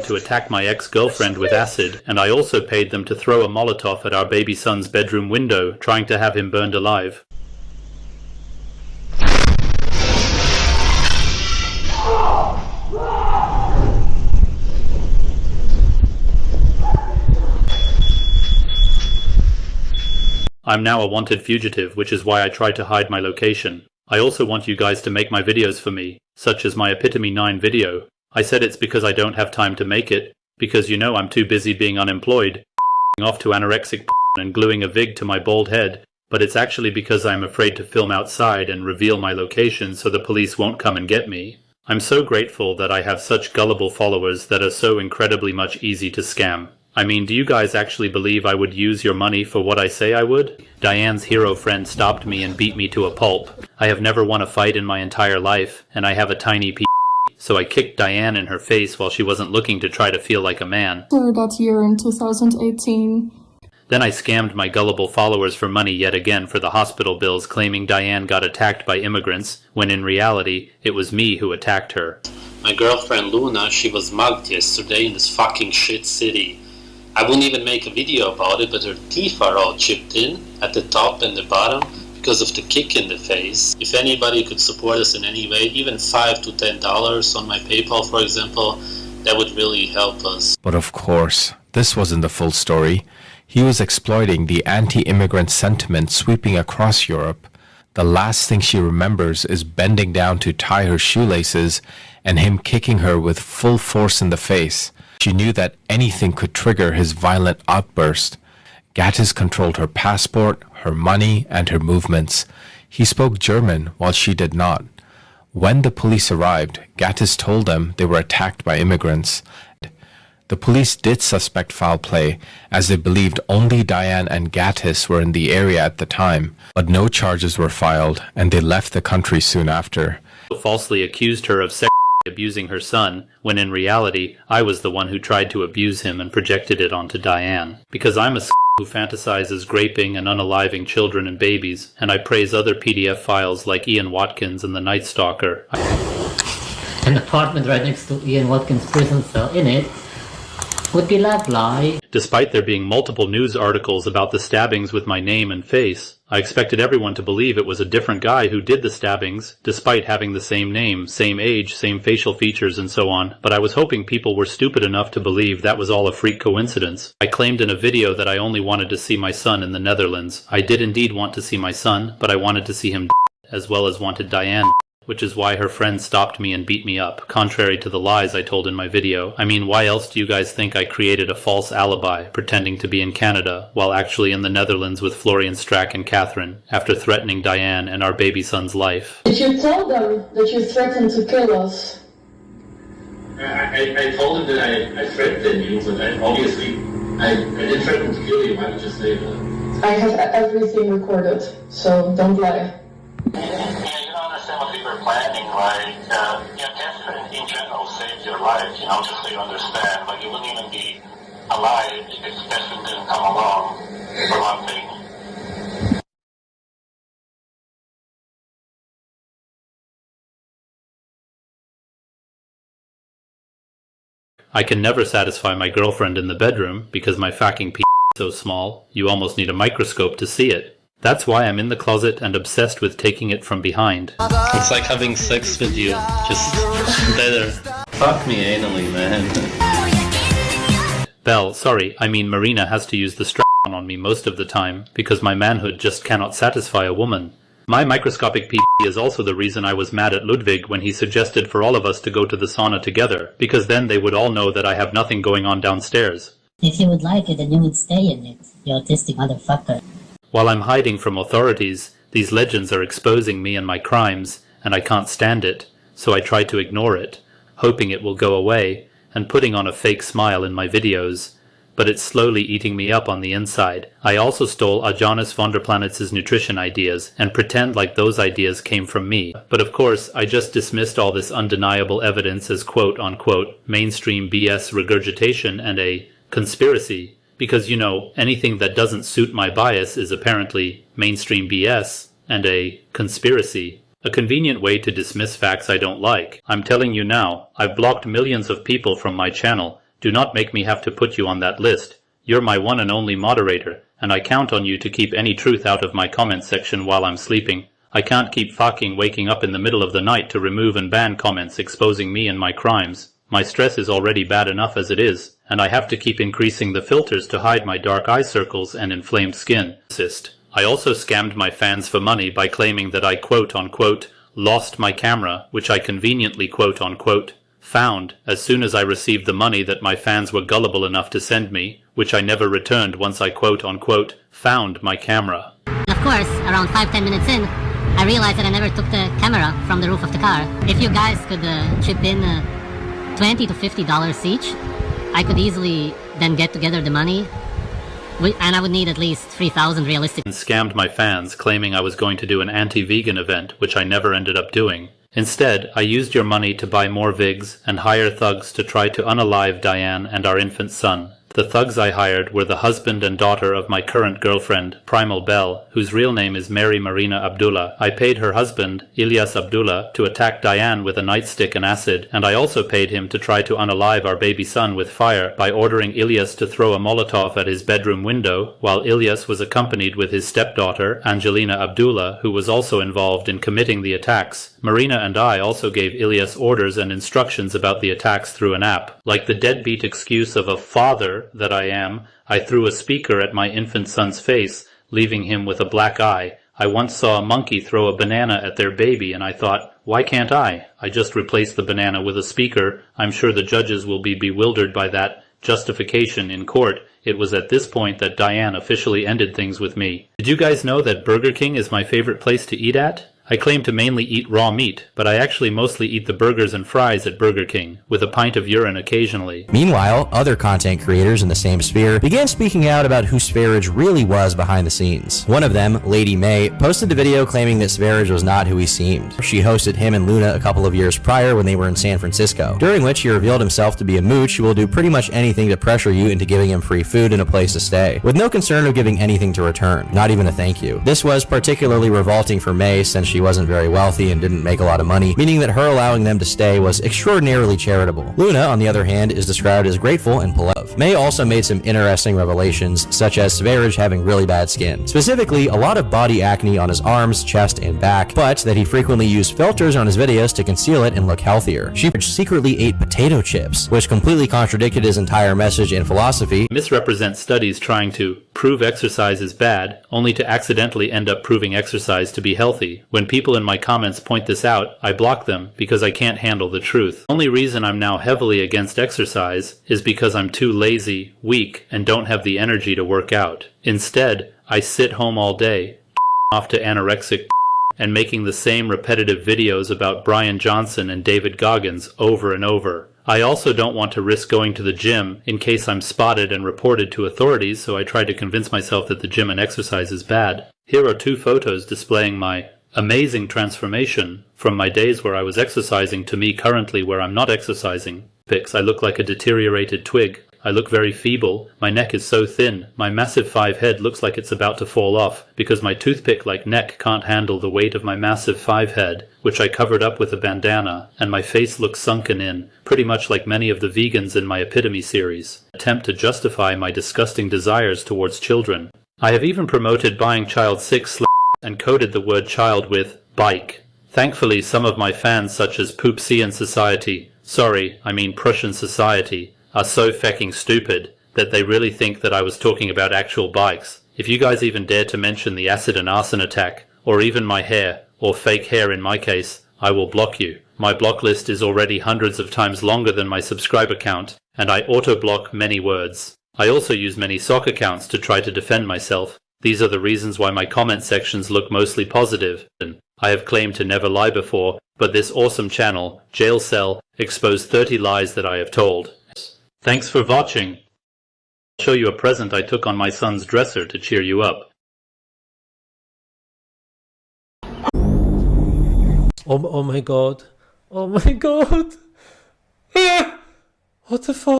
to attack my ex-girlfriend with acid, and I also paid them to throw a Molotov at our baby son's bedroom window, trying to have him burned alive. I'm now a wanted fugitive, which is why I try to hide my location. I also want you guys to make my videos for me, such as my Epitome 9 video. I said it's because I don't have time to make it, because you know I'm too busy being unemployed, off to anorexic and gluing a wig to my bald head, but it's actually because I'm afraid to film outside and reveal my location so the police won't come and get me. I'm so grateful that I have such gullible followers that are so incredibly much easy to scam. I mean, do you guys actually believe I would use your money for what I say I would? Diane's hero friend stopped me and beat me to a pulp. I have never won a fight in my entire life, and I have a tiny p***, so I kicked Diane in her face while she wasn't looking to try to feel like a man. That year in 2018. Then I scammed my gullible followers for money yet again for the hospital bills, claiming Diane got attacked by immigrants, when in reality, it was me who attacked her. My girlfriend Luna, she was mugged yesterday in this fucking shit city. I wouldn't even make a video about it, but her teeth are all chipped in, at the top and the bottom, because of the kick in the face. If anybody could support us in any way, even $5 to $10 on my PayPal, for example, that would really help us. But of course, this wasn't the full story. He was exploiting the anti-immigrant sentiment sweeping across Europe. The last thing she remembers is bending down to tie her shoelaces and him kicking her with full force in the face. She knew that anything could trigger his violent outburst. Goatis controlled her passport, her money, and her movements. He spoke German while she did not. When the police arrived, Goatis told them they were attacked by immigrants. The police did suspect foul play, as they believed only Diane and Goatis were in the area at the time, but no charges were filed, and they left the country soon after. Falsely accused her of sexually abusing her son, when in reality, I was the one who tried to abuse him and projected it onto Diane. Because I'm a who fantasizes raping and unaliving children and babies, and I praise other PDF files like Ian Watkins and the Night Stalker. An apartment right next to Ian Watkins' prison cell in it would be lovely. Despite there being multiple news articles about the stabbings with my name and face, I expected everyone to believe it was a different guy who did the stabbings, despite having the same name, same age, same facial features, and so on, but I was hoping people were stupid enough to believe that was all a freak coincidence. I claimed in a video that I only wanted to see my son in the Netherlands. I did indeed want to see my son, but I wanted to see him as well as wanted Diane, which is why her friend stopped me and beat me up, contrary to the lies I told in my video. I mean, why else do you guys think I created a false alibi, pretending to be in Canada, while actually in the Netherlands with Florian Strack and Catherine, after threatening Diane and our baby son's life? Did you tell them that you threatened to kill us? I told them that I threatened you, but obviously I didn't threaten to kill you. Why would you say that? I have everything recorded, so don't lie. What we were planning, like, death in general saved your life, just so you understand. Like, you wouldn't even be alive if death didn't come along, for one thing. I can never satisfy my girlfriend in the bedroom, because my fucking p*** is so small, you almost need a microscope to see it. That's why I'm in the closet and obsessed with taking it from behind. It's like having sex with you, just better. Fuck me anally, man. Belle, sorry, I mean Marina has to use the strap-on on me most of the time, because my manhood just cannot satisfy a woman. My microscopic p*** is also the reason I was mad at Ludwig when he suggested for all of us to go to the sauna together, because then they would all know that I have nothing going on downstairs. If you would like it, then you would stay in it, you autistic motherfucker. While I'm hiding from authorities, these legends are exposing me and my crimes, and I can't stand it, so I try to ignore it, hoping it will go away, and putting on a fake smile in my videos. But it's slowly eating me up on the inside. I also stole Jonas Vonderplanets' nutrition ideas, and pretend like those ideas came from me. But of course, I just dismissed all this undeniable evidence as quote-unquote mainstream BS regurgitation and a conspiracy. Because, anything that doesn't suit my bias is apparently mainstream BS and a conspiracy. A convenient way to dismiss facts I don't like. I'm telling you now, I've blocked millions of people from my channel Do not make me have to put you on that list. You're my one and only moderator, and I count on you to keep any truth out of my comment section while I'm sleeping. I can't keep fucking waking up in the middle of the night to remove and ban comments exposing me and my crimes. My stress is already bad enough as it is, and I have to keep increasing the filters to hide my dark eye circles and inflamed skin. I also scammed my fans for money by claiming that I quote-unquote lost my camera, which I conveniently quote-unquote found as soon as I received the money that my fans were gullible enough to send me, which I never returned once I quote-unquote found my camera. Of course, around 5-10 minutes in, I realized that I never took the camera from the roof of the car. If you guys could chip in $20 to $50 each, I could easily then get together the money, and I would need at least 3,000 realistic. And scammed my fans, claiming I was going to do an anti-vegan event, which I never ended up doing. Instead, I used your money to buy more VIGs and hire thugs to try to unalive Diane and our infant son. The thugs I hired were the husband and daughter of my current girlfriend, Primal Bell, whose real name is Mary Marina Abdullah. I paid her husband, Ilyas Abdullah, to attack Diane with a nightstick and acid, and I also paid him to try to unalive our baby son with fire by ordering Ilyas to throw a Molotov at his bedroom window, while Ilyas was accompanied with his stepdaughter, Angelina Abdullah, who was also involved in committing the attacks. Marina and I also gave Ilyas orders and instructions about the attacks through an app. Like the deadbeat excuse of a father that I am, I threw a speaker at my infant son's face, leaving him with a black eye. I once saw a monkey throw a banana at their baby, and I thought, why can't I? I just replaced the banana with a speaker. I'm sure the judges will be bewildered by that justification in court. It was at this point that Diane officially ended things with me. Did you guys know that Burger King is my favorite place to eat at? I claim to mainly eat raw meat, but I actually mostly eat the burgers and fries at Burger King, with a pint of urine occasionally. Meanwhile, other content creators in the same sphere began speaking out about who Sv3rige really was behind the scenes. One of them, Lady May, posted a video claiming that Sv3rige was not who he seemed. She hosted him and Luna a couple of years prior when they were in San Francisco, during which he revealed himself to be a mooch who will do pretty much anything to pressure you into giving him free food and a place to stay, with no concern of giving anything to return, not even a thank you. This was particularly revolting for May since she wasn't very wealthy and didn't make a lot of money, meaning that her allowing them to stay was extraordinarily charitable. Luna, on the other hand, is described as grateful and polite. May also made some interesting revelations, such as Sv3rige having really bad skin, specifically a lot of body acne on his arms, chest, and back, but that he frequently used filters on his videos to conceal it and look healthier. She secretly ate potato chips, which completely contradicted his entire message and philosophy. Misrepresent studies trying to prove exercise is bad, only to accidentally end up proving exercise to be healthy. When people in my comments point this out, I block them because I can't handle the truth. The only reason I'm now heavily against exercise is because I'm too lazy, weak, and don't have the energy to work out. Instead, I sit home all day, off to anorexic and making the same repetitive videos about Brian Johnson and David Goggins over and over. I also don't want to risk going to the gym in case I'm spotted and reported to authorities, so I try to convince myself that the gym and exercise is bad. Here are 2 photos displaying my amazing transformation from my days where I was exercising to me currently where I'm not exercising. Pics. I look like a deteriorated twig. I look very feeble. My neck is so thin. My massive 5 head looks like it's about to fall off because my toothpick-like neck can't handle the weight of my massive 5 head, which I covered up with a bandana, and my face looks sunken in, pretty much like many of the vegans in my Epitome series. Attempt to justify my disgusting desires towards children. I have even promoted buying child 6 and coded the word child with bike. Thankfully, some of my fans such as Poopsian Society, sorry, I mean Prussian Society, are so fucking stupid that they really think that I was talking about actual bikes. If you guys even dare to mention the acid and arson attack, or even my hair, or fake hair in my case, I will block you. My block list is already hundreds of times longer than my subscriber count, and I auto-block many words. I also use many sock accounts to try to defend myself. These are the reasons why my comment sections look mostly positive. I have claimed to never lie before, but this awesome channel, Jail Cell, exposed 30 lies that I have told. Thanks for watching. I'll show you a present I took on my son's dresser to cheer you up. Oh my god. Oh my god. What the fuck?